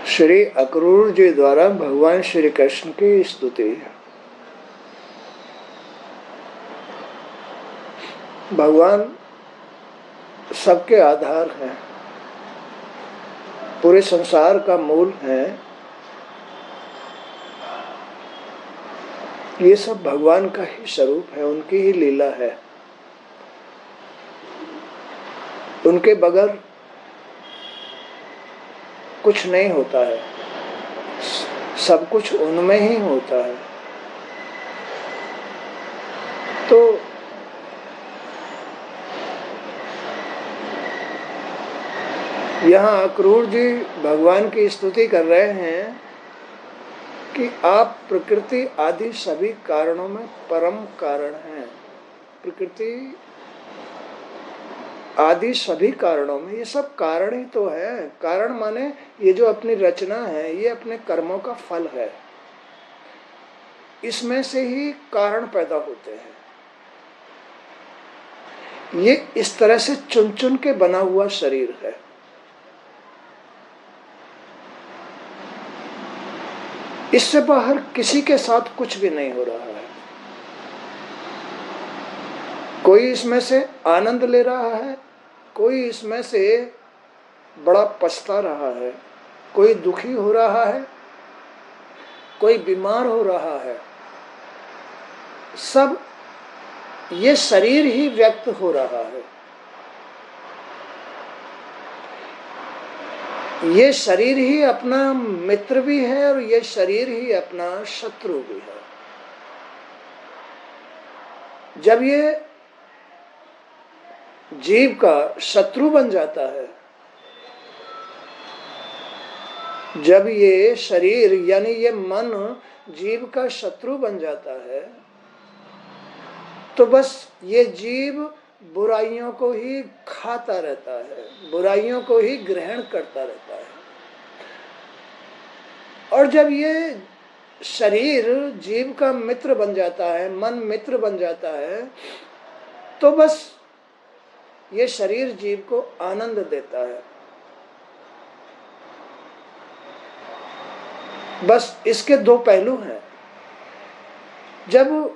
श्री अक्रूर जी द्वारा भगवान श्री कृष्ण की स्तुति। भगवान सबके आधार हैं, पूरे संसार का मूल है। ये सब भगवान का ही स्वरूप है, उनकी ही लीला है। उनके बगैर कुछ नहीं होता है, सब कुछ उनमें ही होता है। तो यहाँ अक्रूर जी भगवान की स्तुति कर रहे हैं कि आप प्रकृति आदि सभी कारणों में परम कारण हैं। प्रकृति आदि सभी कारणों में, ये सब कारण ही तो है। कारण माने ये जो अपनी रचना है, ये अपने कर्मों का फल है। इसमें से ही कारण पैदा होते हैं। ये इस तरह से चुन चुन के बना हुआ शरीर है। इससे बाहर किसी के साथ कुछ भी नहीं हो रहा है। कोई इसमें से आनंद ले रहा है, कोई इसमें से बड़ा पछता रहा है, कोई दुखी हो रहा है, कोई बीमार हो रहा है। सब ये शरीर ही व्यक्त हो रहा है। ये शरीर ही अपना मित्र भी है और ये शरीर ही अपना शत्रु भी है। जब ये जीव का शत्रु बन जाता है, जब ये शरीर यानी ये मन जीव का शत्रु बन जाता है, तो बस ये जीव बुराइयों को ही खाता रहता है, बुराइयों को ही ग्रहण करता रहता है। और जब ये शरीर जीव का मित्र बन जाता है, मन मित्र बन जाता है, तो बस ये शरीर जीव को आनंद देता है। बस इसके दो पहलू हैं। जब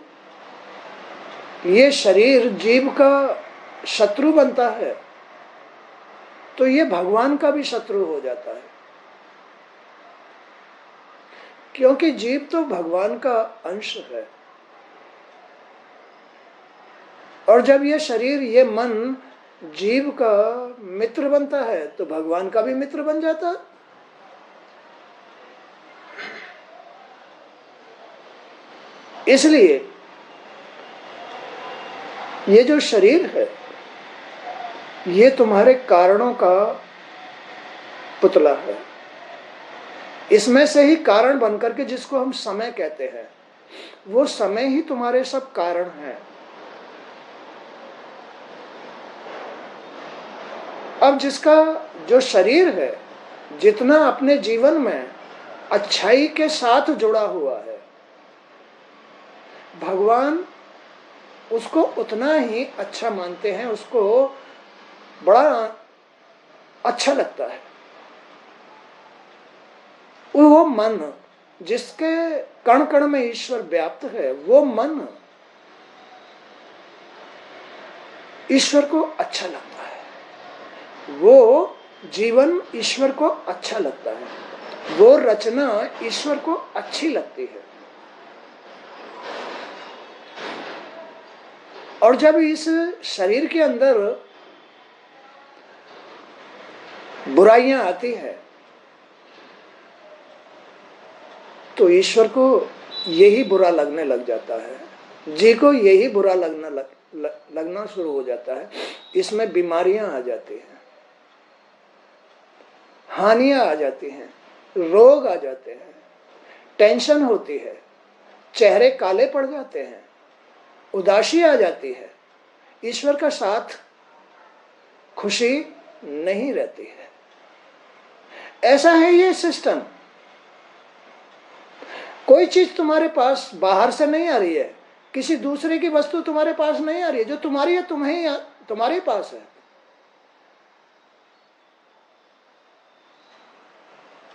ये शरीर जीव का शत्रु बनता है, तो ये भगवान का भी शत्रु हो जाता है, क्योंकि जीव तो भगवान का अंश है। और जब ये शरीर, ये मन जीव का मित्र बनता है, तो भगवान का भी मित्र बन जाता है। इसलिए ये जो शरीर है, ये तुम्हारे कारणों का पुतला है। इसमें से ही कारण बनकर के, जिसको हम समय कहते हैं, वो समय ही तुम्हारे सब कारण हैं। अब जिसका जो शरीर है, जितना अपने जीवन में अच्छाई के साथ जुड़ा हुआ है, भगवान उसको उतना ही अच्छा मानते हैं, उसको बड़ा अच्छा लगता है। वो मन जिसके कण कण में ईश्वर व्याप्त है, वो मन ईश्वर को अच्छा लगता है। वो जीवन ईश्वर को अच्छा लगता है, वो रचना ईश्वर को अच्छी लगती है। और जब इस शरीर के अंदर बुराइयां आती है, तो ईश्वर को यही बुरा लगने लग जाता है, जी को यही बुरा लगना शुरू हो जाता है। इसमें बीमारियां आ जाती हैं, हानियां आ जाती हैं, रोग आ जाते हैं, टेंशन होती है, चेहरे काले पड़ जाते हैं, उदासी आ जाती है, ईश्वर का साथ, खुशी नहीं रहती है। ऐसा है ये सिस्टम। कोई चीज तुम्हारे पास बाहर से नहीं आ रही है, किसी दूसरे की वस्तु तुम्हारे पास नहीं आ रही है। जो तुम्हारी है, तुम्हारे पास है।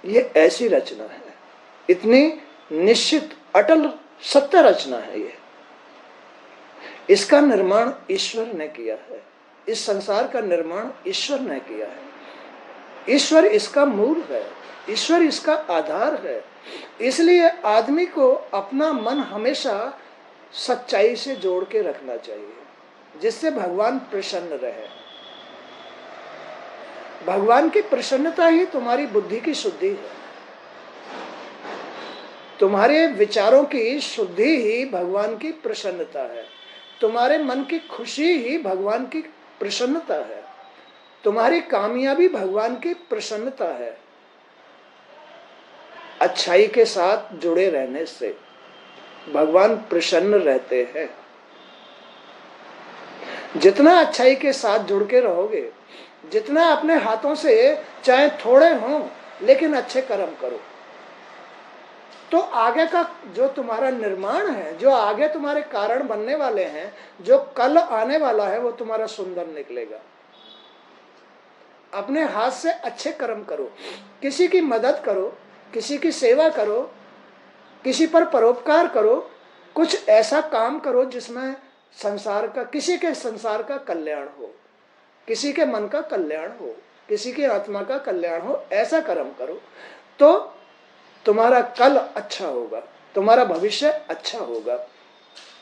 ये ऐसी रचना है, इतनी निश्चित अटल सत्य रचना है ये। इसका निर्माण ईश्वर ने किया है, इस संसार का निर्माण ईश्वर ने किया है। ईश्वर इसका मूल है, ईश्वर इसका आधार है। इसलिए आदमी को अपना मन हमेशा सच्चाई से जोड़ के रखना चाहिए, जिससे भगवान प्रसन्न रहे। भगवान की प्रसन्नता ही तुम्हारी बुद्धि की शुद्धि है। तुम्हारे विचारों की शुद्धि ही भगवान की प्रसन्नता है। तुम्हारे मन की खुशी ही भगवान की प्रसन्नता है। तुम्हारी कामयाबी भगवान की प्रसन्नता है। अच्छाई के साथ जुड़े रहने से भगवान प्रसन्न रहते हैं। जितना अच्छाई के साथ जुड़ के रहोगे, जितना अपने हाथों से चाहे थोड़े हों लेकिन अच्छे कर्म करो, तो आगे का जो तुम्हारा निर्माण है, जो आगे तुम्हारे कारण बनने वाले हैं, जो कल आने वाला है, वो तुम्हारा सुंदर निकलेगा। अपने हाथ से अच्छे कर्म करो, किसी की मदद करो, किसी की सेवा करो, किसी पर परोपकार करो, कुछ ऐसा काम करो जिसमें संसार का, किसी के संसार का कल्याण हो, किसी के मन का कल्याण हो, किसी की आत्मा का कल्याण हो। ऐसा कर्म करो तो तुम्हारा कल अच्छा होगा, तुम्हारा भविष्य अच्छा होगा,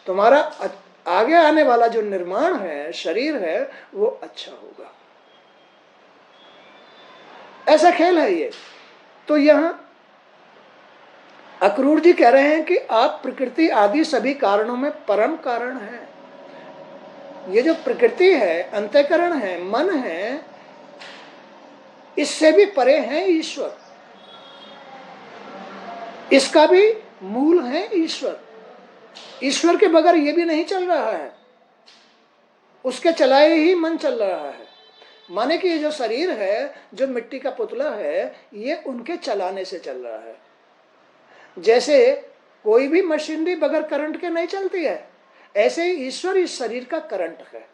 तुम्हारा आगे आने वाला जो निर्माण है, शरीर है, वो अच्छा होगा। ऐसा खेल है ये। तो यहां अक्रूर जी कह रहे हैं कि आप प्रकृति आदि सभी कारणों में परम कारण हैं। ये जो प्रकृति है, अंतःकरण है, मन है, इससे भी परे है ईश्वर। इसका भी मूल है ईश्वर। ईश्वर के बगैर ये भी नहीं चल रहा है, उसके चलाए ही मन चल रहा है। माने कि ये जो शरीर है, जो मिट्टी का पुतला है, ये उनके चलाने से चल रहा है। जैसे कोई भी मशीनरी बगैर करंट के नहीं चलती है, ऐसे ही ईश्वर इस शरीर का करंट है।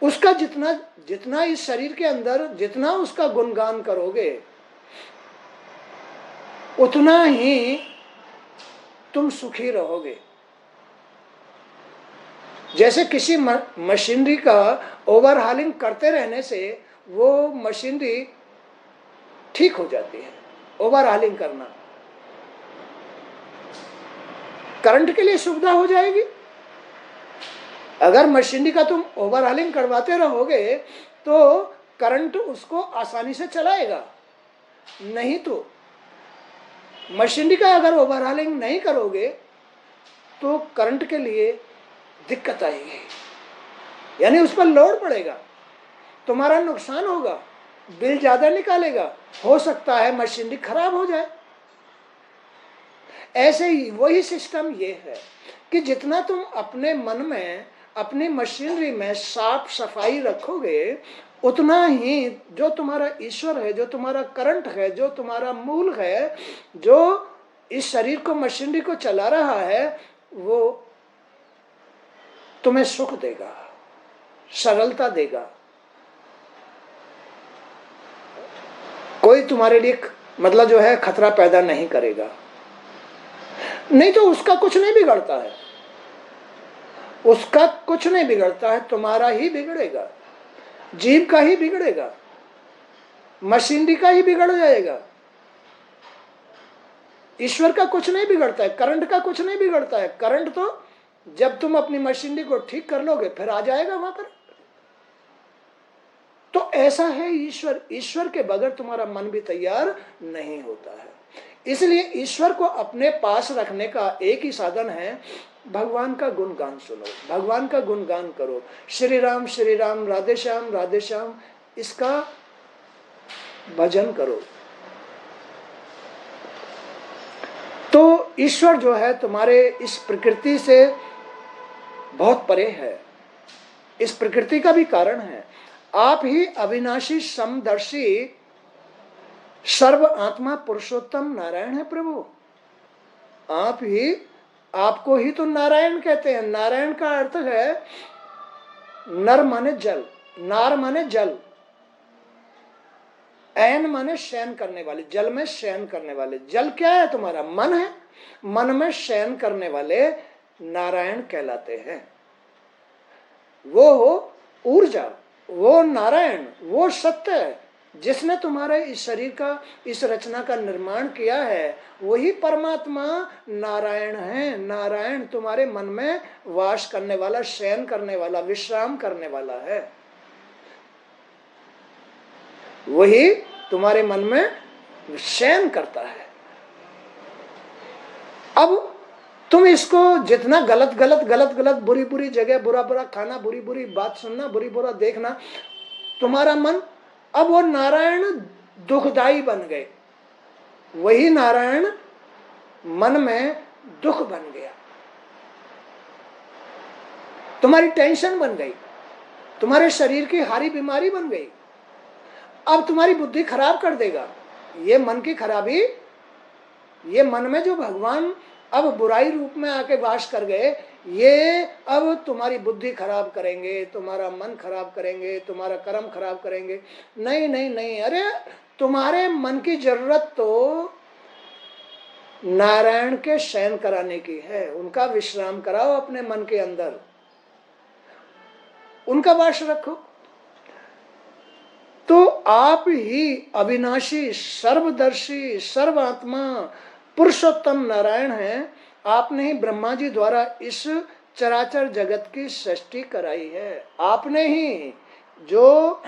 उसका जितना जितना इस शरीर के अंदर जितना उसका गुणगान करोगे, उतना ही तुम सुखी रहोगे। जैसे किसी मशीनरी का ओवरहालिंग करते रहने से वो मशीनरी ठीक हो जाती है। ओवरहालिंग करना करंट के लिए सुविधा हो जाएगी। अगर मशीनरी का तुम ओवरहालिंग करवाते रहोगे तो करंट उसको आसानी से चलाएगा। नहीं तो मशीनरी का अगर ओवरहालिंग नहीं करोगे तो करंट के लिए दिक्कत आएगी, यानी उस पर लोड पड़ेगा, तुम्हारा नुकसान होगा, बिल ज्यादा निकालेगा, हो सकता है मशीनरी खराब हो जाए। ऐसे ही वही सिस्टम ये है कि जितना तुम अपने मन में, अपनी मशीनरी में साफ सफाई रखोगे, उतना ही जो तुम्हारा ईश्वर है, जो तुम्हारा करंट है, जो तुम्हारा मूल है, जो इस शरीर को, मशीनरी को चला रहा है, वो तुम्हें सुख देगा, सरलता देगा। कोई तुम्हारे लिए मतलब जो है खतरा पैदा नहीं करेगा। नहीं तो उसका कुछ नहीं बिगड़ता है, उसका कुछ नहीं बिगड़ता है, तुम्हारा ही बिगड़ेगा, जीव का ही बिगड़ेगा, मशीनरी का ही बिगड़ जाएगा। ईश्वर का कुछ नहीं बिगड़ता है, करंट का कुछ नहीं बिगड़ता है। करंट तो जब तुम अपनी मशीनरी को ठीक कर लोगे फिर आ जाएगा वहां पर। तो ऐसा है ईश्वर। ईश्वर के बगैर तुम्हारा मन भी तैयार नहीं होता है। इसलिए ईश्वर को अपने पास रखने का एक ही साधन है, भगवान का गुणगान सुनो, भगवान का गुणगान करो। श्री राम राधे श्याम, इसका भजन करो। तो ईश्वर जो है तुम्हारे इस प्रकृति से बहुत परे है, इस प्रकृति का भी कारण है। आप ही अविनाशी समदर्शी सर्व आत्मा पुरुषोत्तम नारायण है प्रभु। आप ही, आपको ही तो नारायण कहते हैं। नारायण का अर्थ है नर माने जल, नार माने जल। ऐन माने शयन करने वाले, जल में शयन करने वाले। जल क्या है? तुम्हारा मन है। मन में शयन करने वाले नारायण कहलाते हैं। वो हो ऊर्जा, वो नारायण, वो सत्य है जिसने तुम्हारे इस शरीर का, इस रचना का निर्माण किया है। वही परमात्मा नारायण है। नारायण तुम्हारे मन में वास करने वाला, शयन करने वाला, विश्राम करने वाला है। वही तुम्हारे मन में शयन करता है। अब तुम इसको जितना गलत गलत गलत गलत, बुरी बुरी जगह बुरा बुरा खाना, बुरी बुरी बात सुनना, बुरी बुरा देखना, तुम्हारा मन, अब वो नारायण दुखदाई बन गए। वही नारायण मन में दुख बन गया, तुम्हारी टेंशन बन गई, तुम्हारे शरीर की हारी बीमारी बन गई। अब तुम्हारी बुद्धि खराब कर देगा। ये मन की खराबी, ये मन में जो भगवान अब बुराई रूप में आके वास कर गए, ये अब तुम्हारी बुद्धि खराब करेंगे, तुम्हारा मन खराब करेंगे, तुम्हारा कर्म खराब करेंगे। नहीं नहीं नहीं, अरे तुम्हारे मन की जरूरत तो नारायण के शयन कराने की है। उनका विश्राम कराओ अपने मन के अंदर, उनका वास रखो। तो आप ही अविनाशी, सर्वदर्शी, सर्वात्मा, पुरुषोत्तम नारायण हैं। आपने ही ब्रह्मा जी द्वारा इस चराचर जगत की सृष्टि कराई है। आपने ही जो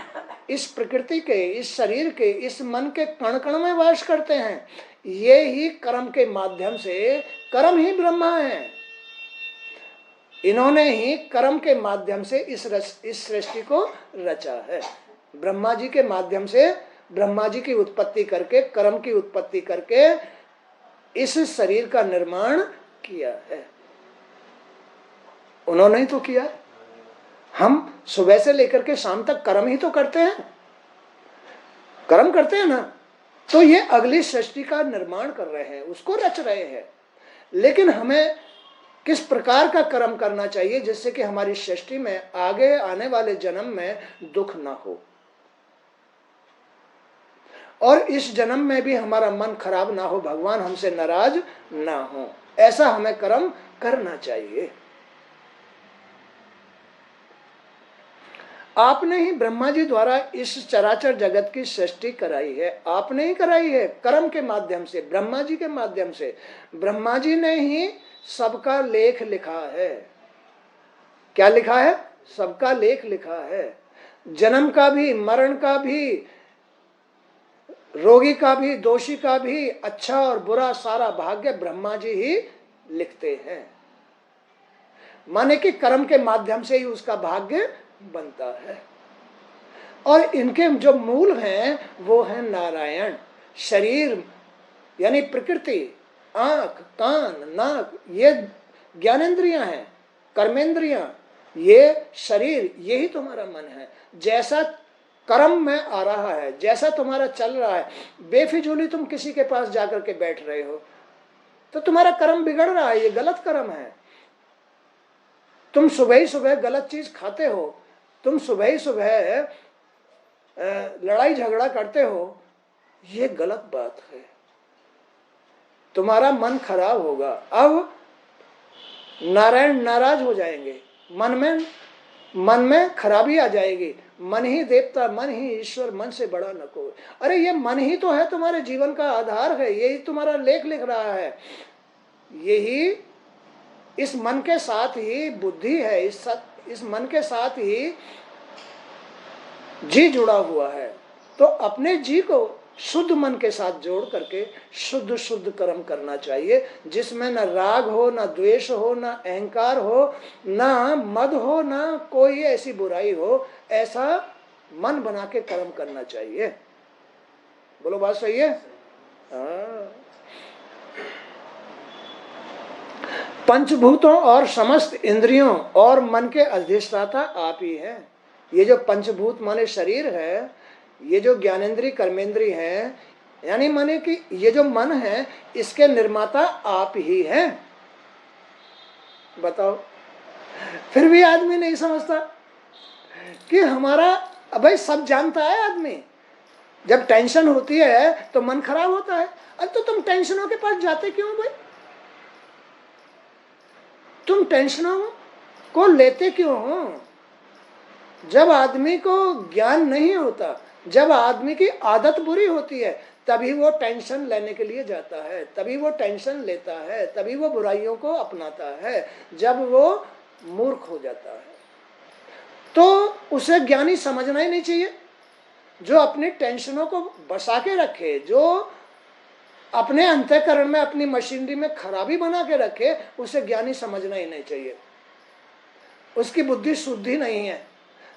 इस प्रकृति के, इस शरीर के, इस मन के कण कण में वास करते हैं, ये ही कर्म के माध्यम से, कर्म ही ब्रह्मा है। इन्होंने ही कर्म के माध्यम से इस सृष्टि को रचा है। ब्रह्मा जी के माध्यम से, ब्रह्मा जी की उत्पत्ति करके, कर्म की उत्पत्ति करके इस शरीर का निर्माण किया है। उन्होंने ही तो किया। हम सुबह से लेकर के शाम तक कर्म ही तो करते हैं, कर्म करते हैं ना। तो ये अगली सृष्टि का निर्माण कर रहे हैं, उसको रच रहे हैं। लेकिन हमें किस प्रकार का कर्म करना चाहिए जिससे कि हमारी सृष्टि में आगे आने वाले जन्म में दुख ना हो, और इस जन्म में भी हमारा मन खराब ना हो, भगवान हमसे नाराज ना हो, ऐसा हमें कर्म करना चाहिए। आपने ही ब्रह्मा जी द्वारा इस चराचर जगत की सृष्टि कराई है। आपने ही कराई है कर्म के माध्यम से, ब्रह्मा जी के माध्यम से। ब्रह्मा जी ने ही सबका लेख लिखा है। क्या लिखा है? सबका लेख लिखा है। जन्म का भी, मरण का भी, रोगी का भी, दोषी का भी, अच्छा और बुरा सारा भाग्य ब्रह्मा जी ही लिखते हैं। माने कि कर्म के माध्यम से ही उसका भाग्य बनता है। और इनके जो मूल हैं वो है नारायण। शरीर यानी प्रकृति, आंख, कान, नाक, ये ज्ञानेंद्रियां हैं, कर्मेंद्रियां, ये शरीर, यही तुम्हारा मन है। जैसा कर्म में आ रहा है, जैसा तुम्हारा चल रहा है, बेफिजूली तुम किसी के पास जाकर के बैठ रहे हो तो तुम्हारा कर्म बिगड़ रहा है, ये गलत कर्म है। तुम सुबह ही सुबह गलत चीज खाते हो, तुम सुबह ही सुबह लड़ाई झगड़ा करते हो, ये गलत बात है। तुम्हारा मन खराब होगा। अब नारायण नाराज हो जाएंगे, मन में खराबी आ जाएगी। मन ही देवता, मन ही ईश्वर, मन से बड़ा न कोई। अरे ये मन ही तो है, तुम्हारे जीवन का आधार है, यही तुम्हारा लेख लिख रहा है। यही, इस मन के साथ ही बुद्धि है, इस मन के साथ ही जी जुड़ा हुआ है। तो अपने जी को शुद्ध मन के साथ जोड़ करके शुद्ध शुद्ध कर्म करना चाहिए, जिसमें न राग हो, न द्वेष हो, न अहंकार हो, न मद हो, न कोई ऐसी बुराई हो। ऐसा मन बना के कर्म करना चाहिए। बोलो बात सही है? हाँ। पंचभूतों और समस्त इंद्रियों और मन के अधिष्ठाता आप ही हैं। ये जो पंचभूत माने शरीर है, ये जो ज्ञानेंद्रिय कर्मेंद्रिय है, यानी माने कि ये जो मन है, इसके निर्माता आप ही हैं। बताओ, फिर भी आदमी नहीं समझता कि हमारा, भाई सब जानता है आदमी जब टेंशन होती है तो मन खराब होता है। अरे तो तुम टेंशनों के पास जाते क्यों भाई? तुम टेंशनों को लेते क्यों हो? जब आदमी को ज्ञान नहीं होता, जब आदमी की आदत बुरी होती है, तभी वो टेंशन लेने के लिए जाता है, तभी वो टेंशन लेता है, तभी वो बुराइयों को अपनाता है, जब वो मूर्ख हो जाता है। तो उसे ज्ञानी समझना ही नहीं चाहिए। जो अपनी टेंशनों को बसा के रखे, जो अपने अंतःकरण में अपनी मशीनरी में खराबी बना के रखे, उसे ज्ञानी समझना ही नहीं चाहिए। उसकी बुद्धि शुद्धि नहीं है।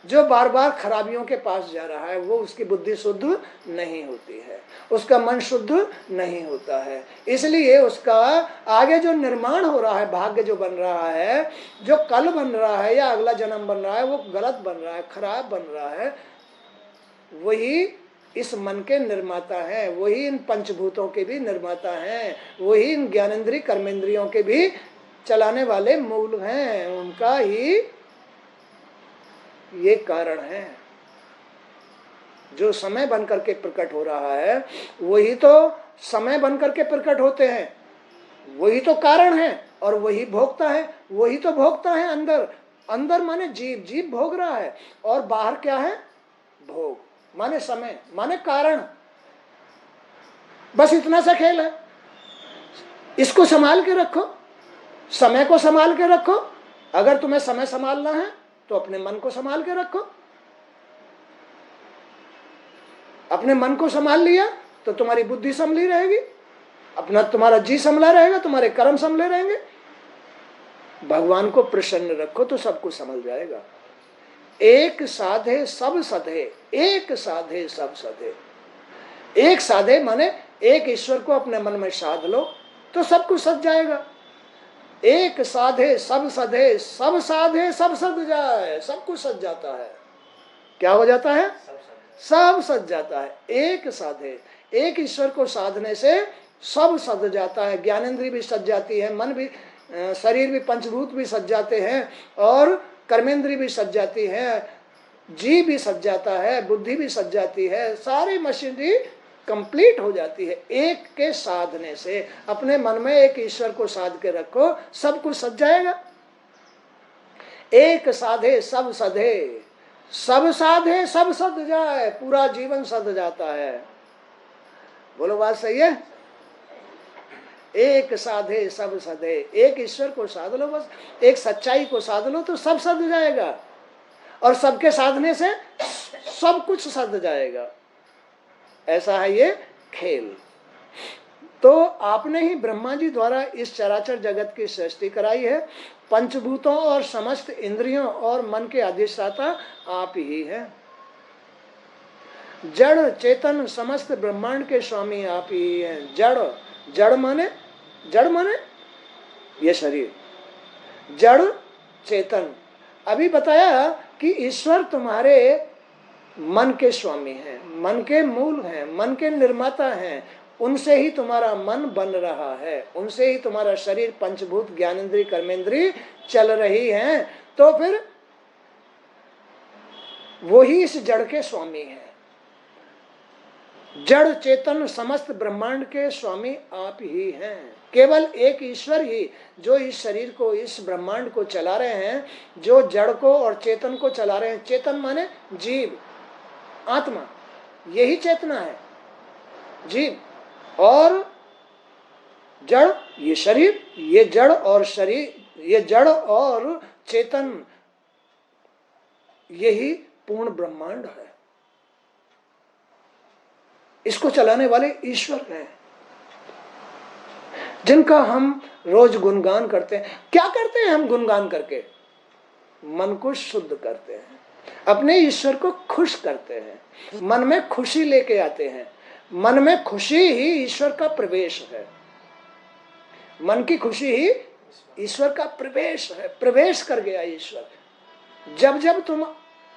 जो बार बार खराबियों के पास जा रहा है वो उसकी बुद्धि शुद्ध नहीं होती है, उसका मन शुद्ध नहीं होता है। इसलिए उसका आगे जो निर्माण हो रहा है, भाग्य जो बन रहा है, जो कल बन रहा है या अगला जन्म बन रहा है, वो गलत बन रहा है, खराब बन रहा है। वही इस मन के निर्माता हैं, वही इन पंचभूतों के भी निर्माता हैं, वही इन ज्ञानेंद्रिय कर्मेंद्रियों के भी चलाने वाले मूल हैं। उनका ही ये कारण है। जो समय बन करके प्रकट हो रहा है वही तो समय बन करके प्रकट होते हैं, वही तो कारण है और वही भोगता है, वही तो भोगता है। अंदर अंदर माने जीव, जीव भोग रहा है, और बाहर क्या है? भोग माने समय, माने कारण। बस इतना सा खेल है। इसको संभाल के रखो, समय को संभाल के रखो। अगर तुम्हें समय संभालना है तो अपने मन को संभाल के रखो। अपने मन को संभाल लिया तो तुम्हारी बुद्धि संभली रहेगी, अपना तुम्हारा जी संभला रहेगा, तुम्हारे कर्म संभले रहेंगे। भगवान को प्रसन्न रखो तो सब कुछ संभल जाएगा। एक साधे सब सधे, एक साधे सब सधे। एक साधे माने एक ईश्वर को अपने मन में साध लो तो सब कुछ सज जाएगा। एक साधे सब सधे, सब साधे सब सज जाए, सब कुछ सज जाता है। क्या हो जाता है? सब सज जाता है। एक साधे, एक ईश्वर को साधने से सब सज जाता है। ज्ञानेंद्रिय भी सज जाती है, मन भी, शरीर भी, पंचभूत भी सज जाते हैं, और कर्मेंद्रिय भी सज जाती है, जीव भी सज जाता है, बुद्धि भी सज जाती है। सारी मशीनरी कंप्लीट हो जाती है एक के साधने से। अपने मन में एक ईश्वर को साध के रखो, सब कुछ सज जाएगा। एक साधे सब सधे, सब साधे सब सध जाए, पूरा जीवन सध जाता है। बोलो बात सही है? एक साधे सब सधे, एक ईश्वर को साध लो, बस एक सच्चाई को साध लो तो सब सध जाएगा, और सबके साधने से सब कुछ सध जाएगा। ऐसा है ये खेल। तो आपने ही ब्रह्मा जी द्वारा इस चराचर जगत की सृष्टि कराई है। पंचभूतों और समस्त इंद्रियों और मन के अधिष्ठाता आप ही हैं। जड़ चेतन समस्त ब्रह्मांड के स्वामी आप ही हैं। जड़, जड़ माने, जड़ माने ये शरीर, जड़ चेतन। अभी बताया कि ईश्वर तुम्हारे मन के स्वामी हैं, मन के मूल हैं, मन के निर्माता हैं। उनसे ही तुम्हारा मन बन रहा है, उनसे ही तुम्हारा शरीर, पंचभूत, ज्ञानेंद्रिय, कर्मेंद्रिय चल रही हैं। तो फिर वो ही इस जड़ के स्वामी हैं। जड़ चेतन समस्त ब्रह्मांड के स्वामी आप ही हैं। केवल एक ईश्वर ही जो इस शरीर को, इस ब्रह्मांड को चला रहे हैं, जो जड़ को और चेतन को चला रहे हैं। चेतन माने जीव, आत्मा, यही चेतना है। जीव और जड़ ये शरीर, ये जड़ और शरीर, ये जड़ और चेतन, यही पूर्ण ब्रह्मांड है। इसको चलाने वाले ईश्वर हैं, जिनका हम रोज गुणगान करते हैं। क्या करते हैं हम गुणगान करके? मन को शुद्ध करते हैं, अपने ईश्वर को खुश करते हैं, मन में खुशी लेके आते हैं। मन में खुशी ही ईश्वर का प्रवेश है। मन की खुशी ही ईश्वर का प्रवेश है। प्रवेश कर गया ईश्वर। जब जब तुम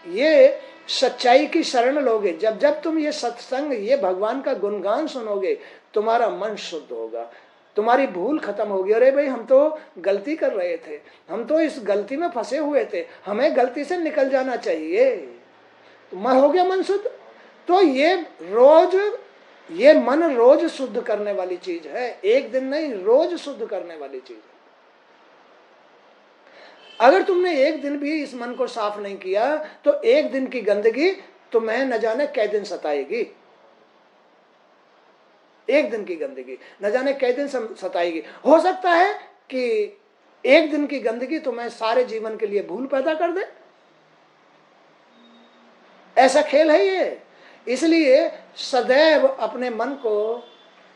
ये सच्चाई की शरण लोगे, जब जब तुम ये सत्संग, ये भगवान का गुणगान सुनोगे, तुम्हारा मन शुद्ध होगा, तुम्हारी भूल खत्म होगी। अरे भाई, हम तो गलती कर रहे थे, हम तो इस गलती में फंसे हुए थे, हमें गलती से निकल जाना चाहिए। हो गया मन शुद्ध। तो ये मन रोज शुद्ध करने वाली चीज है, एक दिन नहीं, रोज शुद्ध करने वाली चीज है। अगर तुमने एक दिन भी इस मन को साफ नहीं किया तो एक दिन की गंदगी तुम्हें न जाने कै दिन सताएगी। एक दिन की गंदगी न जाने कै दिन सताएगी। हो सकता है कि एक दिन की गंदगी तुम्हें सारे जीवन के लिए भूल पैदा कर दे। ऐसा खेल है ये। इसलिए सदैव अपने मन को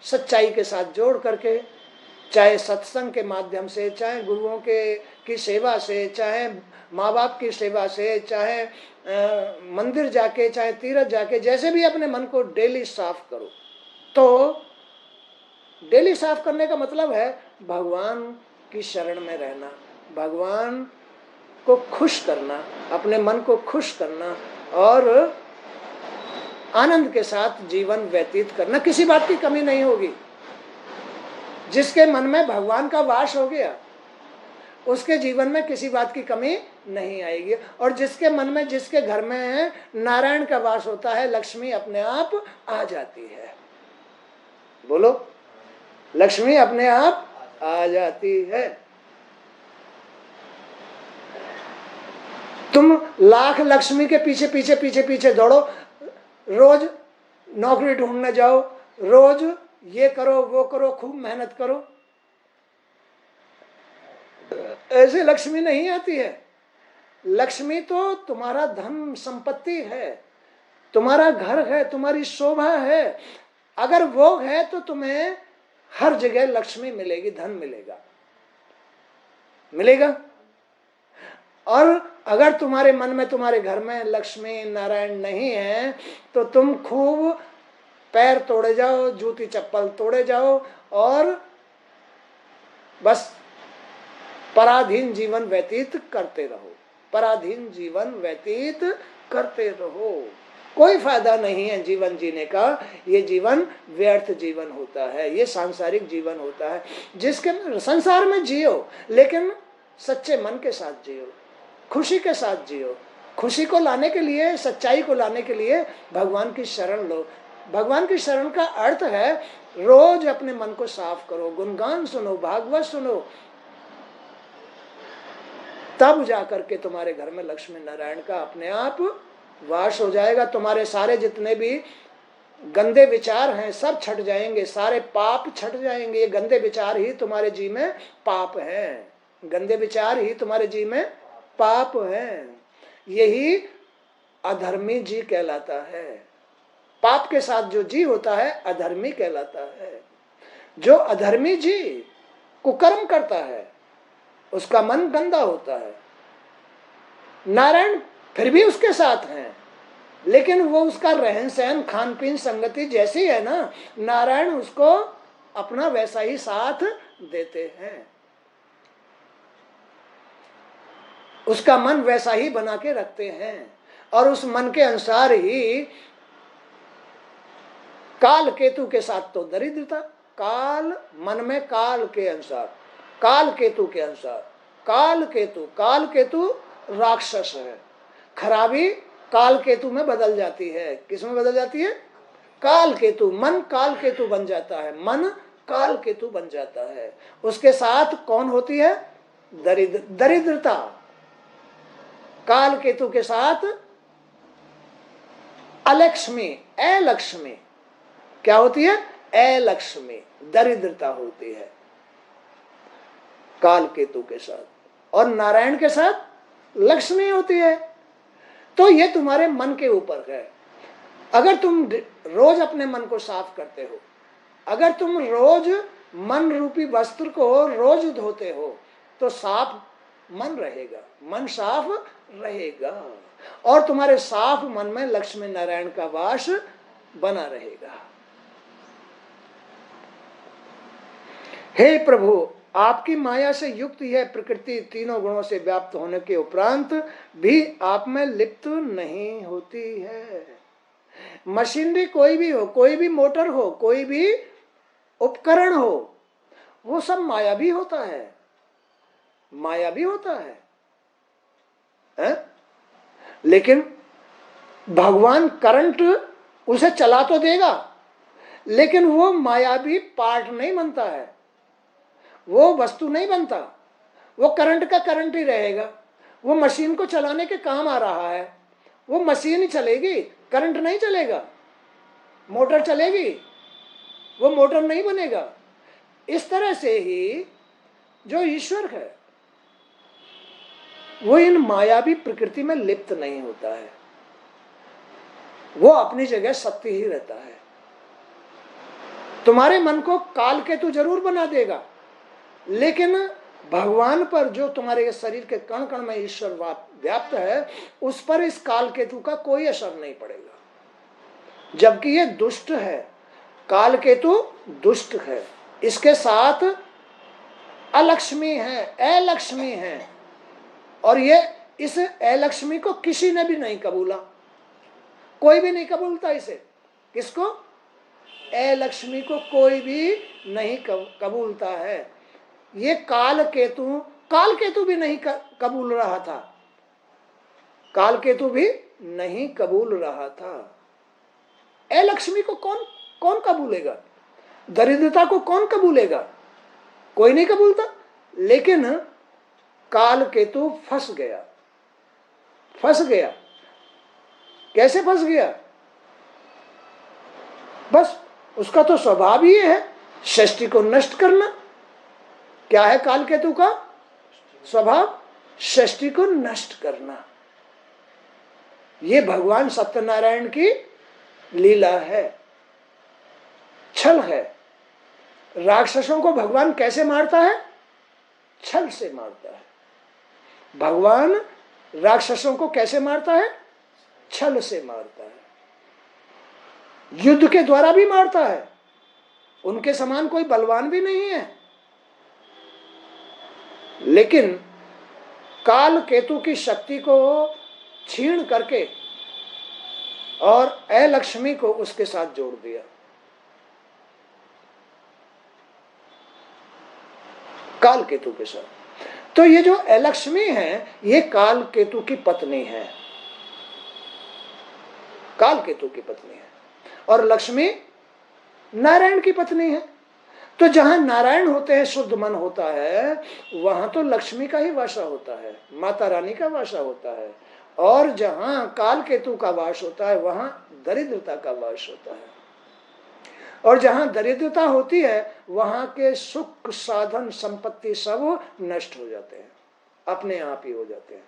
सच्चाई के साथ जोड़ करके, चाहे सत्संग के माध्यम से, चाहे गुरुओं की सेवा से, चाहे माँ बाप की सेवा से, चाहे मंदिर जाके, चाहे तीर्थ जाके, जैसे भी अपने मन को डेली साफ करो। तो डेली साफ करने का मतलब है भगवान की शरण में रहना, भगवान को खुश करना, अपने मन को खुश करना और आनंद के साथ जीवन व्यतीत करना। किसी बात की कमी नहीं होगी। जिसके मन में भगवान का वास हो गया उसके जीवन में किसी बात की कमी नहीं आएगी। और जिसके मन में, जिसके घर में नारायण का वास होता है, लक्ष्मी अपने आप आ जाती है। बोलो, लक्ष्मी अपने आप आ जाती है। तुम लाख लक्ष्मी के पीछे पीछे पीछे पीछे दौड़ो, रोज नौकरी ढूंढने जाओ, रोज ये करो वो करो, खूब मेहनत करो, ऐसे लक्ष्मी नहीं आती है। लक्ष्मी तो तुम्हारा धन संपत्ति है, तुम्हारा घर है, तुम्हारी शोभा है। अगर वो है तो तुम्हें हर जगह लक्ष्मी मिलेगी, धन मिलेगा। और अगर तुम्हारे मन में, तुम्हारे घर में लक्ष्मी नारायण नहीं है तो तुम खूब पैर तोड़े जाओ, जूती चप्पल तोड़े जाओ और बस पराधीन जीवन व्यतीत करते रहो, पराधीन जीवन व्यतीत करते रहो। कोई फायदा नहीं है जीवन जीने का। ये जीवन व्यर्थ जीवन होता है, ये सांसारिक जीवन होता है। जिसके संसार में जियो लेकिन सच्चे मन के साथ जियो, खुशी के साथ जियो। खुशी को लाने के लिए, सच्चाई को लाने के लिए भगवान की शरण लो। भगवान की शरण का अर्थ है रोज अपने मन को साफ करो, गुणगान सुनो, भागवत सुनो, तब जाकर के तुम्हारे घर में लक्ष्मी नारायण का अपने आप वास हो जाएगा। तुम्हारे सारे जितने भी गंदे विचार हैं सब छट जाएंगे, सारे पाप छट जाएंगे। ये गंदे विचार ही तुम्हारे जी में पाप हैं, गंदे विचार ही तुम्हारे जी में पाप हैं। यही अधर्मी जी कहलाता है। पाप के साथ जो जी होता है अधर्मी कहलाता है। जो अधर्मी जी कुकर्म करता है उसका मन गंदा होता है। नारायण फिर भी उसके साथ हैं, लेकिन वो उसका रहन सहन, खान पीन, संगति जैसी है ना, नारायण उसको अपना वैसा ही साथ देते हैं, उसका मन वैसा ही बना के रखते हैं। और उस मन के अनुसार ही काल केतु के साथ तो दरिद्रता, काल मन में, काल के अनुसार, काल केतु के अनुसार, काल केतु राक्षस है। खराबी काल केतु में बदल जाती है। किस में बदल जाती है? काल केतु। मन काल केतु बन जाता है, मन काल केतु बन जाता है। उसके साथ कौन होती है? दरिद्रता। काल केतु के साथ अलक्ष्मी, अलक्ष्मी क्या होती है? अलक्ष्मी, दरिद्रता होती है काल केतु के साथ। और नारायण के साथ लक्ष्मी होती है। तो ये तुम्हारे मन के ऊपर है। अगर तुम रोज अपने मन को साफ करते हो, अगर तुम रोज मन रूपी वस्त्र को रोज धोते हो तो साफ मन रहेगा, मन साफ रहेगा और तुम्हारे साफ मन में लक्ष्मी नारायण का वास बना रहेगा। हे प्रभु, आपकी माया से युक्त यह प्रकृति तीनों गुणों से व्याप्त होने के उपरांत भी आप में लिप्त नहीं होती है। मशीनरी कोई भी हो, कोई भी मोटर हो, कोई भी उपकरण हो, वो सब मायावी होता है, मायावी होता है? लेकिन भगवान करंट उसे चला तो देगा, लेकिन वो मायावी पार्ट नहीं बनता है, वो वस्तु नहीं बनता, वो करंट का करंट ही रहेगा। वो मशीन को चलाने के काम आ रहा है, वो मशीन ही चलेगी, करंट नहीं चलेगा। मोटर चलेगी, वो मोटर नहीं बनेगा। इस तरह से ही जो ईश्वर है वो इन मायावी प्रकृति में लिप्त नहीं होता है, वो अपनी जगह सत्य ही रहता है। तुम्हारे मन को काल केतु जरूर बना देगा, लेकिन भगवान पर, जो तुम्हारे शरीर के कण कण में ईश्वर व्याप्त है, उस पर इस काल केतु का कोई असर नहीं पड़ेगा। जबकि ये दुष्ट है, काल केतु दुष्ट है, इसके साथ अलक्ष्मी है, अलक्ष्मी है, और ये इस अलक्ष्मी को किसी ने भी नहीं कबूला, कोई भी नहीं कबूलता इसे। किसको? अलक्ष्मी को कोई भी नहीं कबूलता है। ये काल केतु भी नहीं कबूल रहा था, काल केतु भी नहीं कबूल रहा था। अलक्ष्मी को कौन कबूलेगा? दरिद्रता को कौन कबूलेगा? कोई नहीं कबूलता। लेकिन काल केतु फंस गया। कैसे फंस गया? बस उसका तो स्वभाव ही है सृष्टि को नष्ट करना। क्या है काल केतु का स्वभाव? सृष्टि को नष्ट करना। ये भगवान सत्यनारायण की लीला है, छल है। राक्षसों को भगवान कैसे मारता है? छल से मारता है। भगवान राक्षसों को कैसे मारता है? छल से मारता है। युद्ध के द्वारा भी मारता है, उनके समान कोई बलवान भी नहीं है। लेकिन काल केतु की शक्ति को छीन करके और अलक्ष्मी को उसके साथ जोड़ दिया। काल केतु के साथ। तो ये जो अलक्ष्मी है, ये काल केतु की पत्नी है, काल केतु की पत्नी है, और लक्ष्मी नारायण की पत्नी है। तो जहां नारायण होते हैं, शुद्ध मन होता है, वहां तो लक्ष्मी का ही वासा होता है, माता रानी का वासा होता है। और जहां काल केतु का वास होता है, वहां दरिद्रता का वास होता है। और जहां दरिद्रता होती है, वहां के सुख साधन संपत्ति सब नष्ट हो जाते हैं, अपने आप ही हो जाते हैं।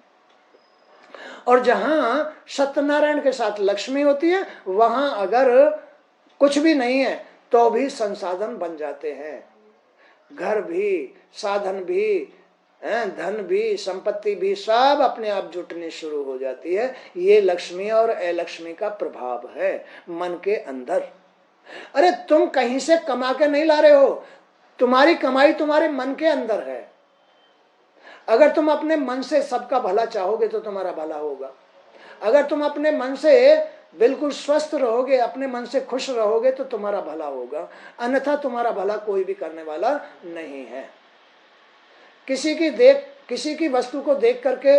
और जहां सत्यनारायण के साथ लक्ष्मी होती है, वहां अगर कुछ भी नहीं है तो भी संसाधन बन जाते हैं। घर भी, साधन भी, धन भी, संपत्ति भी, सब अपने आप जुटने शुरू हो जाती है। ये लक्ष्मी और अलक्ष्मी का प्रभाव है मन के अंदर। अरे तुम कहीं से कमा के नहीं ला रहे हो, तुम्हारी कमाई तुम्हारे मन के अंदर है। अगर तुम अपने मन से सबका भला चाहोगे तो तुम्हारा भला होगा। अगर तुम अपने मन से बिल्कुल स्वस्थ रहोगे, अपने मन से खुश रहोगे, तो तुम्हारा भला होगा। अन्यथा तुम्हारा भला कोई भी करने वाला नहीं है। किसी की वस्तु को देख करके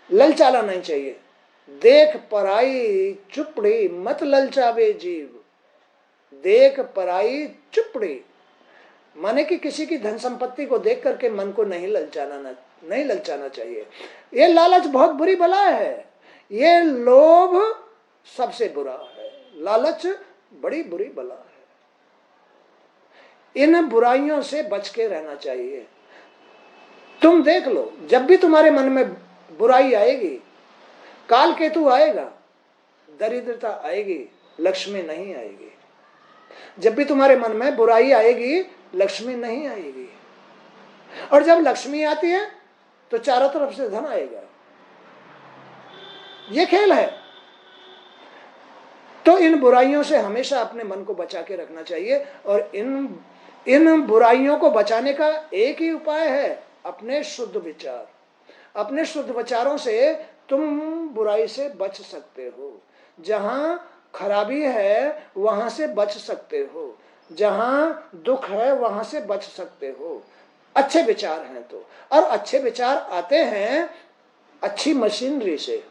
ललचाना नहीं चाहिए। देख पराई चुपड़ी मत ललचावे जीव, देख पराई चुपड़ी, माने कि किसी की धन संपत्ति को देख करके मन को नहीं ललचाना चाहिए। ये लालच बहुत बुरी बला है, ये लोभ सबसे बुरा है, लालच बड़ी बुरी बला है। इन बुराइयों से बच के रहना चाहिए। तुम देख लो, जब भी तुम्हारे मन में बुराई आएगी, काल केतु आएगा, दरिद्रता आएगी, लक्ष्मी नहीं आएगी। जब भी तुम्हारे मन में बुराई आएगी, लक्ष्मी नहीं आएगी। और जब लक्ष्मी आती है तो चारों तरफ से धन आएगा। ये खेल है। तो इन बुराइयों से हमेशा अपने मन को बचा के रखना चाहिए। और इन बुराइयों को बचाने का एक ही उपाय है, अपने शुद्ध विचार। अपने शुद्ध विचारों से तुम बुराई से बच सकते हो। जहां खराबी है वहां से बच सकते हो, जहां दुख है वहां से बच सकते हो, अच्छे विचार हैं तो। और अच्छे विचार आते हैं अच्छी मशीनरी से।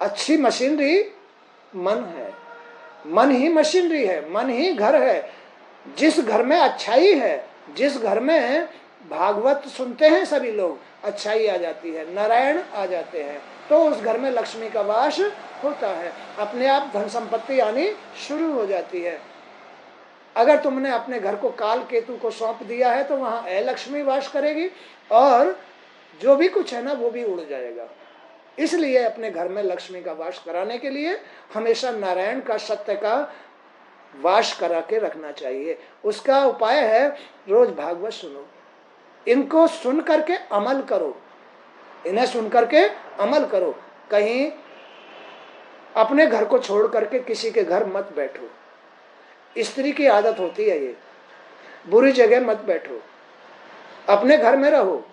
अच्छी मशीनरी मन है, मन ही मशीनरी है, मन ही घर है। जिस घर में अच्छाई है, जिस घर में भागवत सुनते हैं सभी लोग, अच्छाई आ जाती है, नारायण आ जाते हैं, तो उस घर में लक्ष्मी का वास होता है, अपने आप धन संपत्ति आनी शुरू हो जाती है। अगर तुमने अपने घर को काल केतु को सौंप दिया है तो वहां अलक्ष्मी वास करेगी और जो भी कुछ है ना वो भी उड़ जाएगा। इसलिए अपने घर में लक्ष्मी का वास कराने के लिए हमेशा नारायण का, सत्य का वास करा के रखना चाहिए। उसका उपाय है रोज भागवत सुनो, इनको सुन करके अमल करो, इन्हें सुन करके अमल करो। कहीं अपने घर को छोड़ करके किसी के घर मत बैठो, स्त्री की आदत होती है ये, बुरी जगह मत बैठो, अपने घर में रहो।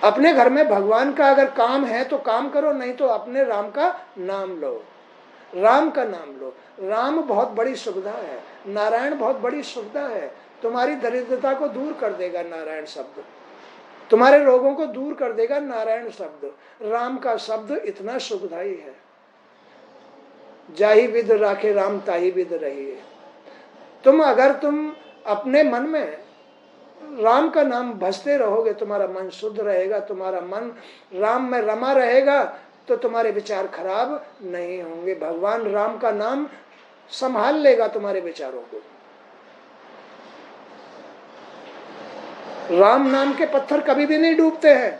अपने घर में भगवान का अगर काम है तो काम करो, नहीं तो अपने राम का नाम लो, राम का नाम लो। राम बहुत बड़ी सुविधा है, नारायण बहुत बड़ी सुविधा है। तुम्हारी दरिद्रता को दूर कर देगा नारायण शब्द, तुम्हारे रोगों को दूर कर देगा नारायण शब्द। राम का शब्द इतना सुखदायी है। जाहि विद राखे राम ताहि विद रहिए। अगर तुम अपने मन में राम का नाम भजते रहोगे, तुम्हारा मन शुद्ध रहेगा, तुम्हारा मन राम में रमा रहेगा, तो तुम्हारे विचार खराब नहीं होंगे। भगवान राम का नाम संभाल लेगा तुम्हारे विचारों को। राम नाम के पत्थर कभी भी नहीं डूबते हैं,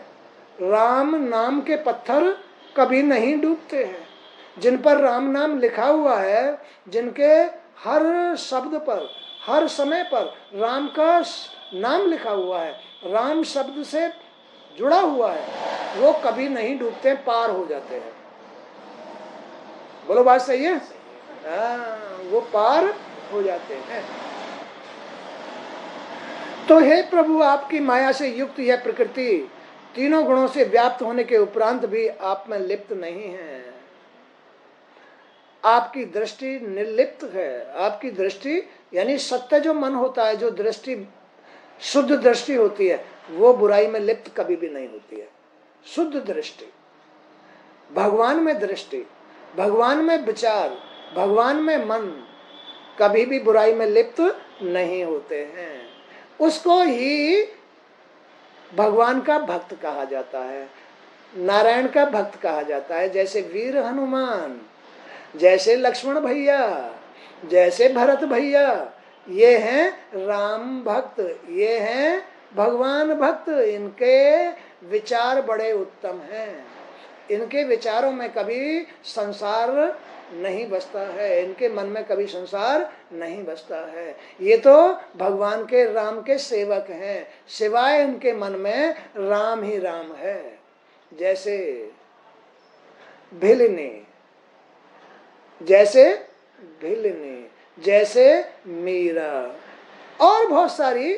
राम नाम के पत्थर कभी नहीं डूबते हैं। जिन पर राम नाम लिखा हुआ है, जिनके हर शब्द पर, हर समय पर राम का नाम लिखा हुआ है, राम शब्द से जुड़ा हुआ है, वो कभी नहीं डूबते, पार हो जाते हैं। बोलो बात सही है? वो पार हो जाते हैं। तो हे प्रभु, आपकी माया से युक्त यह प्रकृति तीनों गुणों से व्याप्त होने के उपरांत भी आप में लिप्त नहीं है। आपकी दृष्टि निर्लिप्त है। आपकी दृष्टि यानी सत्य जो मन होता है, जो दृष्टि शुद्ध दृष्टि होती है, वो बुराई में लिप्त कभी भी नहीं होती है। शुद्ध दृष्टि, भगवान में दृष्टि, भगवान में विचार, भगवान में मन कभी भी बुराई में लिप्त नहीं होते हैं। उसको ही भगवान का भक्त कहा जाता है, नारायण का भक्त कहा जाता है। जैसे वीर हनुमान, जैसे लक्ष्मण भैया, जैसे भरत भैया, ये हैं राम भक्त, ये हैं भगवान भक्त। इनके विचार बड़े उत्तम हैं, इनके विचारों में कभी संसार नहीं बसता है, इनके मन में कभी संसार नहीं बसता है। ये तो भगवान के राम के सेवक हैं, सिवाय उनके मन में राम ही राम है। जैसे भिलनी, जैसे भिलनी, जैसे मीरा और बहुत सारी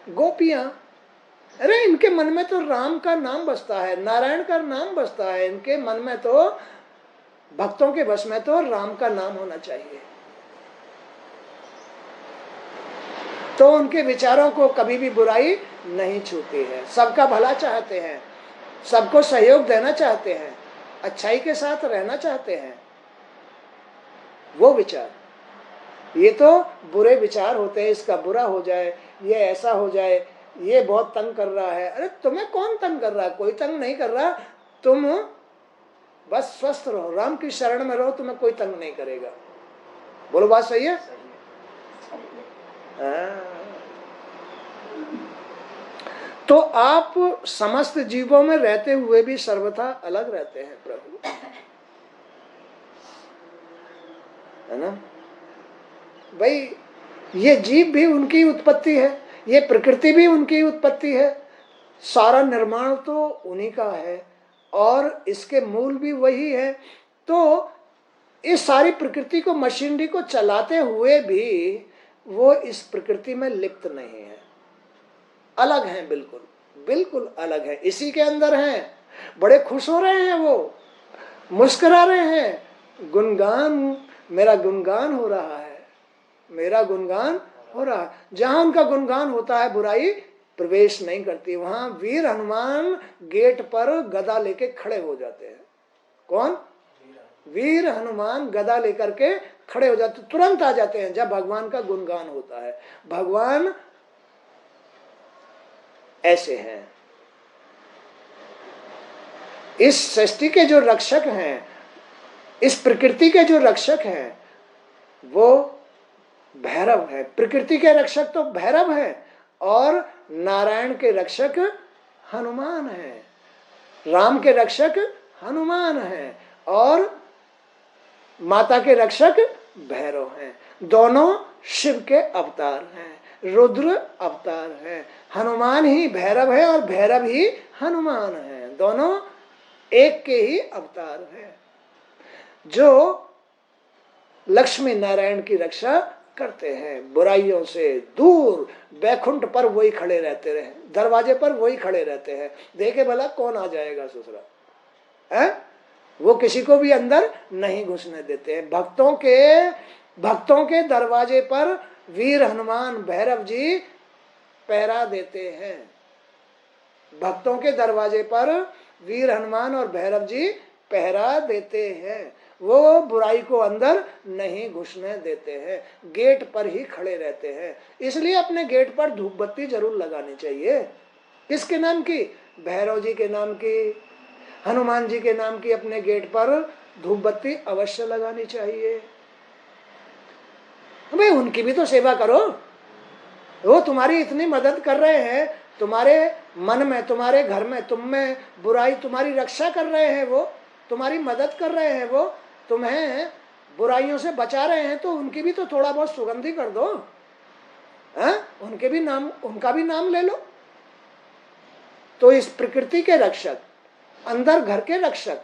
गोपियां, अरे इनके मन में तो राम का नाम बसता है, नारायण का नाम बसता है। इनके मन में तो, भक्तों के बस में तो राम का नाम होना चाहिए। तो उनके विचारों को कभी भी बुराई नहीं छूती है, सबका भला चाहते हैं, सबको सहयोग देना चाहते हैं, अच्छाई के साथ रहना चाहते हैं। वो विचार, ये तो बुरे विचार होते हैं, इसका बुरा हो जाए, ये ऐसा हो जाए, ये बहुत तंग कर रहा है। अरे तुम्हें कौन तंग कर रहा है? कोई तंग नहीं कर रहा, तुम बस स्वस्थ रहो, राम की शरण में रहो, तुम्हें कोई तंग नहीं करेगा। बोलो बात सही है? तो आप समस्त जीवों में रहते हुए भी सर्वथा अलग रहते हैं प्रभु, है ना भाई? ये जीव भी उनकी उत्पत्ति है, ये प्रकृति भी उनकी उत्पत्ति है, सारा निर्माण तो उन्हीं का है और इसके मूल भी वही है। तो इस सारी प्रकृति को, मशीनरी को चलाते हुए भी वो इस प्रकृति में लिप्त नहीं है, अलग हैं, बिल्कुल बिल्कुल अलग है, इसी के अंदर हैं। बड़े खुश हो रहे हैं, वो मुस्कुरा रहे हैं, गुणगान, मेरा गुणगान हो रहा है, मेरा गुणगान हो रहा है। जहां उनका गुणगान होता है बुराई प्रवेश नहीं करती। वहां वीर हनुमान गेट पर गदा लेके खड़े हो जाते हैं। कौन? वीर हनुमान गदा लेकर के खड़े हो जाते, तुरंत आ जाते हैं जब भगवान का गुणगान होता है। भगवान ऐसे हैं। इस सृष्टि के जो रक्षक हैं, इस प्रकृति के जो रक्षक हैं, वो भैरव है। प्रकृति के रक्षक तो भैरव है और नारायण के रक्षक हनुमान है, राम के रक्षक हनुमान है और माता के रक्षक भैरव हैं। दोनों शिव के अवतार हैं, रुद्र अवतार हैं। हनुमान ही भैरव है और भैरव ही हनुमान है, दोनों एक के ही अवतार हैं जो लक्ष्मी नारायण की रक्षा करते हैं। बुराइयों से दूर बैकुंठ पर वही खड़े रहते रहे, दरवाजे पर वही खड़े रहते हैं। देखे भला कौन आ जाएगा ससुरा है, वो किसी को भी अंदर नहीं घुसने देते हैं। भक्तों के दरवाजे पर वीर हनुमान भैरव जी पहरा देते हैं। भक्तों के दरवाजे पर वीर हनुमान और भैरव जी पहरा देते हैं। वो बुराई को अंदर नहीं घुसने देते हैं, गेट पर ही खड़े रहते हैं। इसलिए अपने गेट पर धूप बत्ती जरूर लगानी चाहिए। किसके नाम की? भैरव जी के नाम की, हनुमान जी के नाम की अपने गेट पर धूप बत्ती अवश्य लगानी चाहिए। भाई उनकी भी तो सेवा करो, वो तुम्हारी इतनी मदद कर रहे हैं, तुम्हारे मन में, तुम्हारे घर में, तुम में बुराई, तुम्हारी रक्षा कर रहे हैं, वो तुम्हारी मदद कर रहे हैं, वो तुम्हें बुराइयों से बचा रहे हैं, तो उनकी भी तो थोड़ा बहुत सुगंधी कर दो, उनका भी नाम ले लो। तो इस प्रकृति के रक्षक, अंदर घर के रक्षक,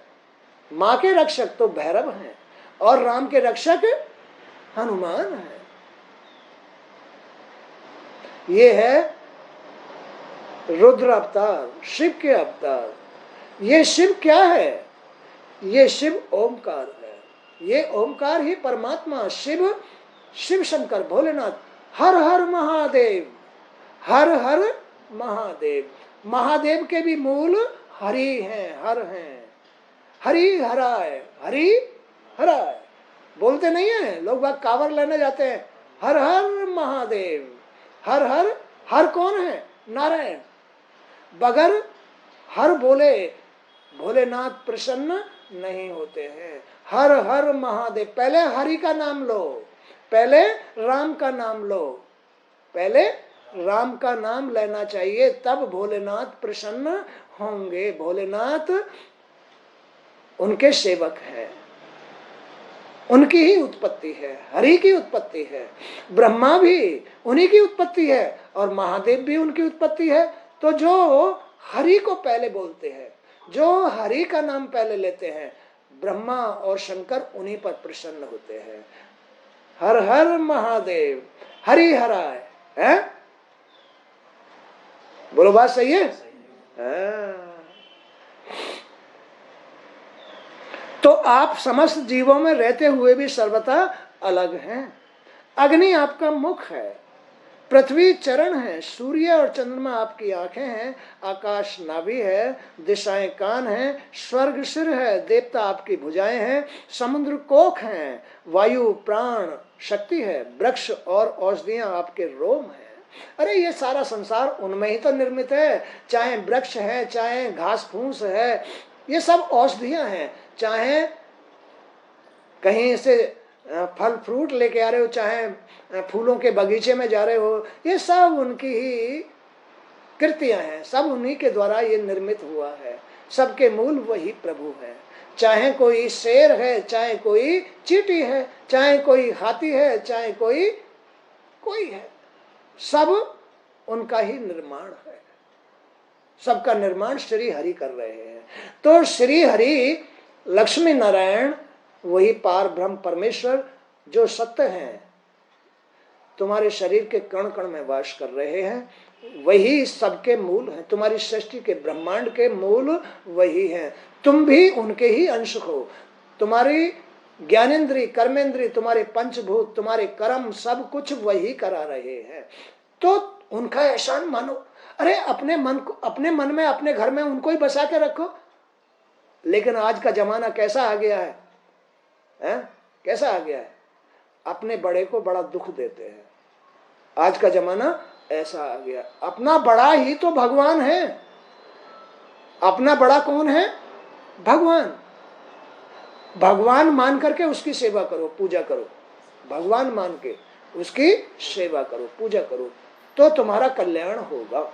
माँ के रक्षक तो भैरव हैं और राम के रक्षक हनुमान है। ये है रुद्र अवतार, शिव के अवतार। ये शिव क्या है? ये शिव ओमकार है। ये ओमकार ही परमात्मा शिव शंकर भोलेनाथ, हर हर महादेव, हर हर महादेव। महादेव के भी मूल हरि हैं, हर हैं, हरि हराय, हरि हराय। बोलते नहीं है लोग, बाग कांवर लेने जाते हैं, हर हर महादेव, हर हर। हर कौन है? नारायण। बगैर हर बोले भोलेनाथ प्रसन्न नहीं होते हैं। हर हर महादेव। पहले हरि का नाम लो, पहले राम का नाम लो, पहले राम का नाम लेना चाहिए, तब भोलेनाथ प्रसन्न होंगे। भोलेनाथ उनके सेवक हैं, उनकी ही उत्पत्ति है, हरि की उत्पत्ति है। ब्रह्मा भी उन्हीं की उत्पत्ति है और महादेव भी उनकी उत्पत्ति है। तो जो हरि को पहले बोलते हैं, जो हरि का नाम पहले लेते हैं, ब्रह्मा और शंकर उन्हीं पर प्रसन्न होते हैं। हर हर महादेव, हरि हराय है। बोलो बात सही है? तो आप समस्त जीवों में रहते हुए भी सर्वथा अलग हैं। अग्नि आपका मुख है, पृथ्वी चरण है, सूर्य और चंद्रमा आपकी आंखें हैं, आकाश नाभि है, दिशाएं कान हैं, स्वर्ग सिर है, देवता आपकी भुजाएं हैं, समुद्र कोख हैं, वायु प्राण शक्ति है, वृक्ष और औषधियां आपके रोम हैं। अरे ये सारा संसार उनमें ही तो निर्मित है। चाहे वृक्ष है, चाहे घास फूस है, ये सब औषधियां हैं। चाहे कहीं से फल फ्रूट लेके आ रहे हो, चाहे फूलों के बगीचे में जा रहे हो, ये सब उनकी ही कृतियां हैं, सब उन्हीं के द्वारा ये निर्मित हुआ है। सबके मूल वही प्रभु है। चाहे कोई शेर है, चाहे कोई चींटी है, चाहे कोई हाथी है, चाहे कोई है, सब उनका ही निर्माण है। सबका निर्माण श्री हरि कर रहे हैं। तो श्री हरि लक्ष्मी नारायण वही पार ब्रह्म परमेश्वर जो सत्य हैं, तुम्हारे शरीर के कण कण में वास कर रहे हैं, वही सबके मूल हैं। तुम्हारी सृष्टि के ब्रह्मांड के मूल वही हैं। तुम भी उनके ही अंश हो। तुम्हारी ज्ञानेन्द्रिय, कर्मेंद्रिय, तुम्हारे पंचभूत, तुम्हारे कर्म, सब कुछ वही करा रहे हैं। तो उनका एहसान मानो। अरे अपने मन में, अपने घर में उनको ही बसा के रखो। लेकिन आज का जमाना कैसा आ गया है, हैं? कैसा आ गया है? अपने बड़े को बड़ा दुख देते हैं। आज का जमाना ऐसा आ गया। अपना बड़ा ही तो भगवान है। अपना बड़ा कौन है? भगवान। भगवान मान करके उसकी सेवा करो, पूजा करो। भगवान मान के उसकी सेवा करो, पूजा करो, तो तुम्हारा कल्याण होगा।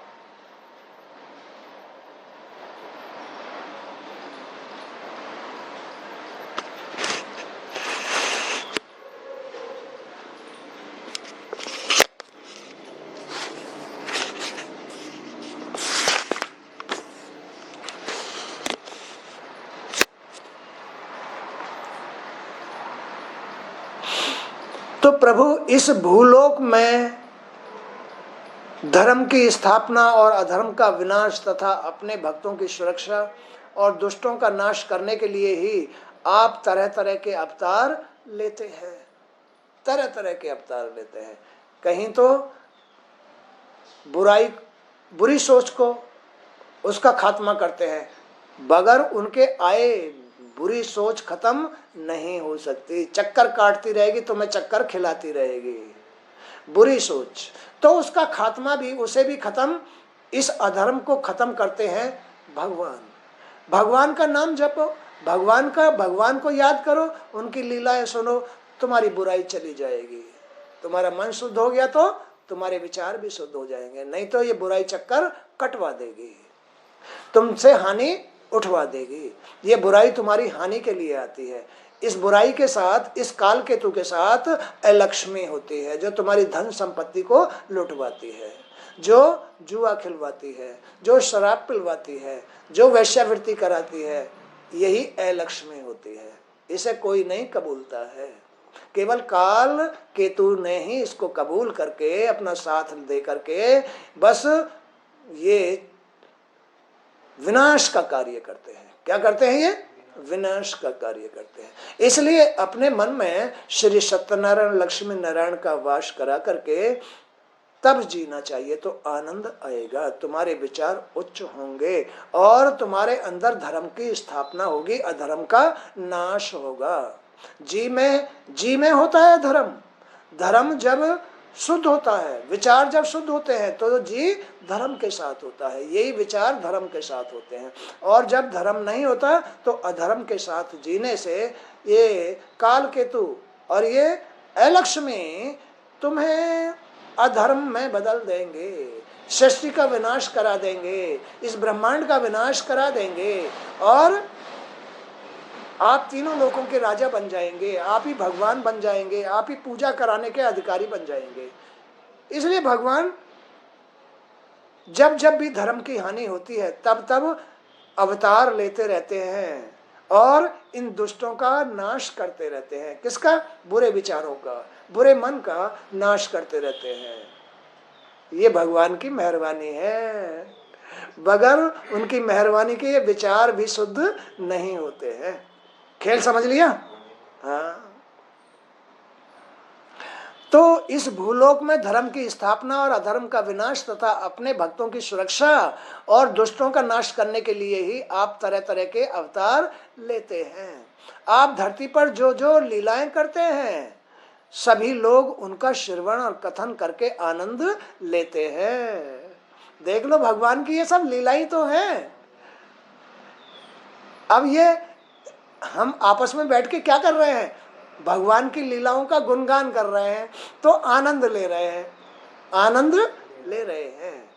तो प्रभु इस भूलोक में धर्म की स्थापना और अधर्म का विनाश तथा अपने भक्तों की सुरक्षा और दुष्टों का नाश करने के लिए ही आप तरह तरह के अवतार लेते हैं। तरह तरह के अवतार लेते हैं। कहीं तो बुरी सोच को उसका खात्मा करते हैं। बगैर उनके आए बुरी सोच खत्म नहीं हो सकती। चक्कर काटती रहेगी, तुम्हें चक्कर खिलाती रहेगी बुरी सोच। तो उसका खात्मा भी, उसे भी खत्म, इस अधर्म को खत्म करते हैं भगवान। भगवान का नाम जपो, भगवान को याद करो, उनकी लीलाएं सुनो, तुम्हारी बुराई चली जाएगी। तुम्हारा मन शुद्ध हो गया तो तुम्हारे विचार भी शुद्ध हो जाएंगे। नहीं तो ये बुराई चक्कर कटवा देगी, तुमसे हानि उठवा देगी। ये बुराई तुम्हारी हानि के लिए आती है। इस बुराई के साथ, इस काल केतु के साथ अलक्ष्मी होती है, जो तुम्हारी धन संपत्ति को लुटवाती है, जो जुआ खिलवाती है, जो शराब पिलवाती है, जो वैश्यावृत्ति कराती है। यही अलक्ष्मी होती है। इसे कोई नहीं कबूलता है। केवल काल केतु ने ही इसको कबूल करके अपना साथ दे करके बस ये विनाश का कार्य करते हैं। क्या करते हैं? ये विनाश का कार्य करते हैं। इसलिए अपने मन में श्री सत्यनारायण लक्ष्मी नारायण का वास करा करके तब जीना चाहिए, तो आनंद आएगा। तुम्हारे विचार उच्च होंगे और तुम्हारे अंदर धर्म की स्थापना होगी, अधर्म का नाश होगा। जी में होता है धर्म। धर्म जब शुद्ध होता है, विचार जब शुद्ध होते हैं तो जी धर्म के साथ होता है। यही विचार धर्म के साथ होते हैं। और जब धर्म नहीं होता तो अधर्म के साथ जीने से ये काल केतु और ये अलक्ष्मी तुम्हें अधर्म में बदल देंगे, सृष्टि का विनाश करा देंगे, इस ब्रह्मांड का विनाश करा देंगे और आप तीनों लोगों के राजा बन जाएंगे। आप ही भगवान बन जाएंगे, आप ही पूजा कराने के अधिकारी बन जाएंगे। इसलिए भगवान जब जब भी धर्म की हानि होती है तब तब अवतार लेते रहते हैं और इन दुष्टों का नाश करते रहते हैं। किसका? बुरे विचारों का, बुरे मन का नाश करते रहते हैं। ये भगवान की मेहरबानी है। बगैर उनकी मेहरबानी के ये विचार भी शुद्ध नहीं होते हैं। खेल समझ लिया? हाँ। तो इस भूलोक में धर्म की स्थापना और अधर्म का विनाश तथा अपने भक्तों की सुरक्षा और दुष्टों का नाश करने के लिए ही आप तरह तरह के अवतार लेते हैं। आप धरती पर जो जो लीलाएं करते हैं सभी लोग उनका श्रवण और कथन करके आनंद लेते हैं। देख लो, भगवान की ये सब लीलाएं तो हैं। अब ये हम आपस में बैठ के क्या कर रहे हैं? भगवान की लीलाओं का गुणगान कर रहे हैं, तो आनंद ले रहे हैं, आनंद ले रहे हैं।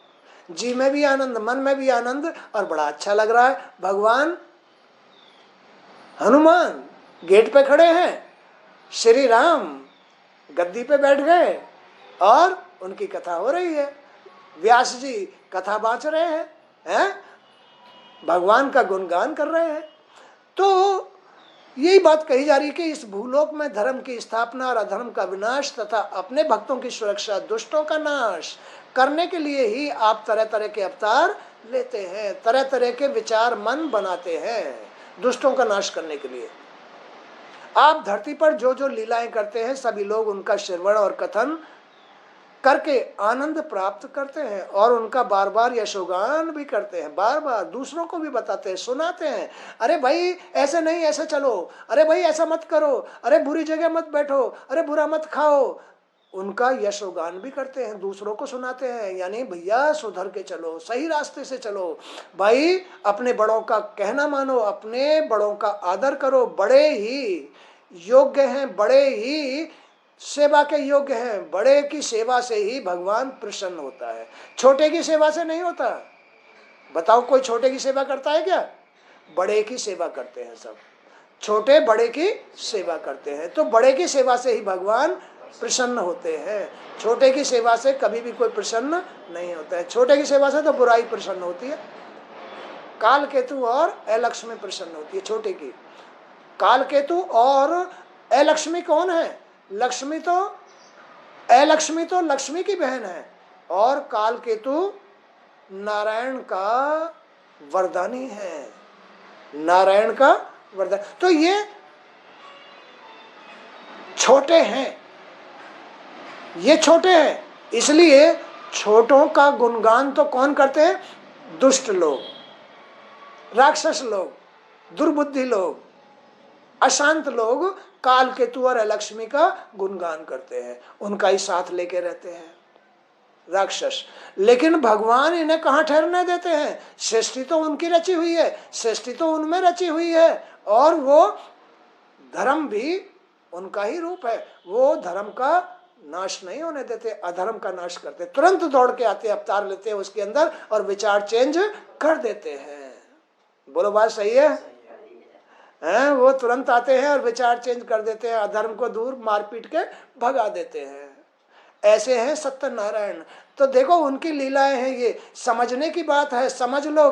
जी में भी आनंद, मन में भी आनंद, और बड़ा अच्छा लग रहा है। भगवान हनुमान गेट पे खड़े हैं, श्री राम गद्दी पे बैठ गए और उनकी कथा हो रही है। व्यास जी कथा बाँच रहे हैं, भगवान का गुणगान कर रहे हैं। तो यही बात कही जा रही है कि इस भूलोक में धर्म की स्थापना और अधर्म का विनाश तथा अपने भक्तों की सुरक्षा, दुष्टों का नाश करने के लिए ही आप तरह तरह के अवतार लेते हैं, तरह तरह के विचार मन बनाते हैं दुष्टों का नाश करने के लिए। आप धरती पर जो जो लीलाएं करते हैं सभी लोग उनका श्रवण और कथन करके आनंद प्राप्त करते हैं और उनका बार बार यशोगान भी करते हैं, बार बार दूसरों को भी बताते हैं, सुनाते हैं। अरे भाई ऐसे नहीं, ऐसे चलो, अरे भाई ऐसा मत करो, अरे बुरी जगह मत बैठो, अरे बुरा मत खाओ। उनका यशोगान भी करते हैं, दूसरों को सुनाते हैं, यानी भैया सुधर के चलो, सही रास्ते से चलो भाई, अपने बड़ों का कहना मानो, अपने बड़ों का आदर करो, बड़े ही योग्य हैं, बड़े ही सेवा के योग्य हैं, बड़े की सेवा से ही भगवान प्रसन्न होता है, छोटे की सेवा से नहीं होता। बताओ कोई छोटे की सेवा करता है क्या? बड़े की सेवा करते हैं सब, छोटे बड़े की सेवा करते हैं, तो बड़े की सेवा से ही भगवान प्रसन्न होते हैं, छोटे की सेवा से कभी भी कोई प्रसन्न नहीं होता है। छोटे की सेवा से तो बुराई प्रसन्न होती है, काल केतु और अलक्ष्मी प्रसन्न होती है छोटे की। काल केतु और अलक्ष्मी कौन है? लक्ष्मी तो, अलक्ष्मी तो लक्ष्मी की बहन है, और काल केतु नारायण का वरदानी है, नारायण का वरदान। तो ये छोटे हैं, ये छोटे हैं, इसलिए छोटों का गुणगान तो कौन करते हैं? दुष्ट लोग, राक्षस लोग, दुर्बुद्धि लोग, अशांत लोग काल केतु और अलक्ष्मी का गुणगान करते हैं, उनका ही साथ लेके रहते हैं राक्षस। लेकिन भगवान इन्हें कहाँ ठहरने देते हैं? सृष्टि तो उनकी रची हुई है, सृष्टि तो उनमें रची हुई है, और वो धर्म भी उनका ही रूप है, वो धर्म का नाश नहीं होने देते, अधर्म का नाश करते, तुरंत दौड़ के आते, अवतार लेते हैं उसके अंदर और विचार चेंज कर देते हैं। बोलो बात सही है? हैं, वो तुरंत आते हैं और विचार चेंज कर देते हैं, अधर्म को दूर मार पीट के भगा देते हैं। ऐसे हैं सत्यनारायण। तो देखो उनकी लीलाएं हैं, ये समझने की बात है, समझ लो।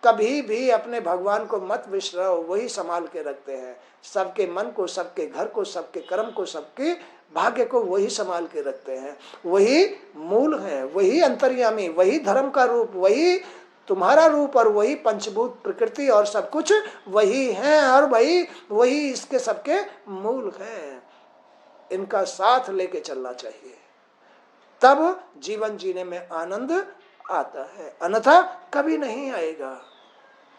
कभी भी अपने भगवान को मत विसरो, वही संभाल के रखते हैं सबके मन को, सबके घर को, सबके कर्म को, सबके भाग्य को, वही संभाल के रखते हैं, वही मूल है, वही अंतर्यामी, वही धर्म का रूप, वही तुम्हारा रूप, और वही पंचभूत प्रकृति और सब कुछ वही है, और वही इसके सबके मूल है। इनका साथ लेके चलना चाहिए, तब जीवन जीने में आनंद आता है, अन्यथा कभी नहीं आएगा।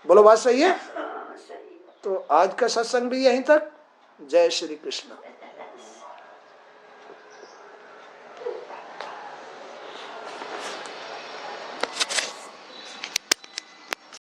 बोलो बात सही है? तो आज का सत्संग भी यहीं तक। जय श्री कृष्ण।